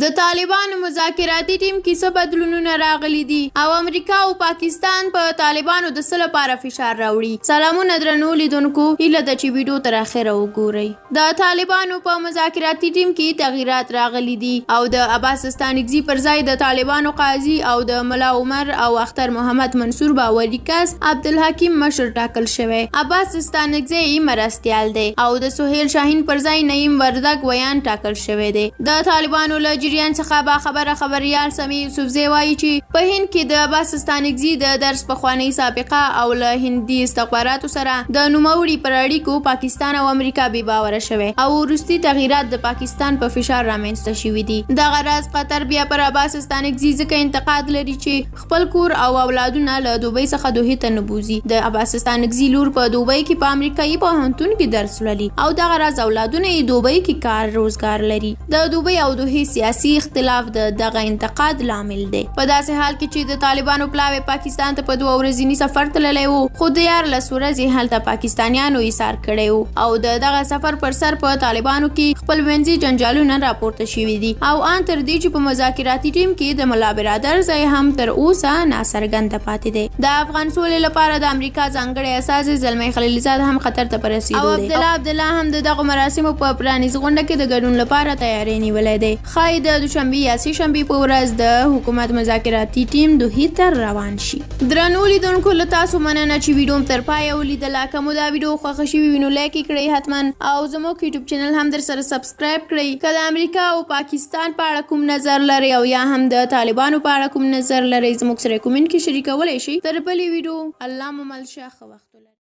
د طالبانو مذاکراتي ټیم کې څه بدلونونه راغلي دي او امریکا او پاکستان په طالبانو د څه لپاره فشار راوړي. سلامونه درنو لیدونکو، هیله ده چې ویډیو تر اخره وګورئ. د طالبانو په مذاکراتي ټیم کې تغییرات راغلي دي او د عباس ستانکزي پر ځای د طالبانو قاضي او د ملا عمر او اختر محمد منصور باوري کس عبدالحکیم مشر ټاکل شوی. عباس ستانکزي مرستیال دی او د سهیل شاهین پر ځای نعیم وردګ ویان ټاکل شوی دی. د طالبانو له جریان څخه باخبره خبریال سمیع یوسفزی وایي چې په هند کې د عباس ستانکزي د درس پخوانۍ سابقه او له هندي استخباراتو سره د نوموړي پر اړیکو پاکستان او امریکا بې باوره شوی او وروستي تغییرات د پاکستان په فشار رامنځته شوي دي. دغه راز قطر بیا پر عباس ستانکزي ځکه انتقاد لري چې خپل کور او اولادونه له دوبۍ څخه دوحې ته نه بوځي. د عباس ستانکزي لور په دوبۍ کې په امریکایي پوهنتون کې درس لولي او دغه راز اولادونه یې دوبۍ کې کار روزګار لري. د دوبۍ او دوحې سیاسي اختلاف دغه انتقاد لامل دی. په داسې حال کې چې د طالبانو پلاوی پاکستان ته په 2 ورځني سفر تللی و، خو د 14 ورځې هلته پاکستانیانو ایثار کړی و او دغه سفر پر سر په طالبانو کې خپلمنځي جنجالونه راپورته شوي دي او ان تر دې چې په مذاکراتي ټیم کې د ملا برادر ځای هم تر اوسه ناڅرګنده پاتې دی. د افغان سولې لپاره د امریکا ځانګړی استازی زلمی خلیلزاد هم خطر ته په رسېدو دی او عبدالله هم دغه مراسمو په پرانیزه غونډه کې د ګډون لپاره تیاری نیولی دی. ښایي د دوشنبې یا سې شنبې په ورځ د حکومت مذاکراتي ټیم دوحې ته روان شي. درنو لیدونکو، له تاسو مننه چې ویډیو تر پایه ولیدله. که مو دا ویډیو خوښه شوي وي نو لایک یې کړئ حتما او زموږ یوټیوب چینل هم در سره سبسکرایب کړئ. که د امریکا او پاکستان په اړه کوم نظر لرئ او یا هم د طالبانو په اړه کوم نظر لرئ، زموږ سره کومنټ کې شریکولی شئ. تر بلې ویډیو الله مو مل شه. ښه وخت ولرئ.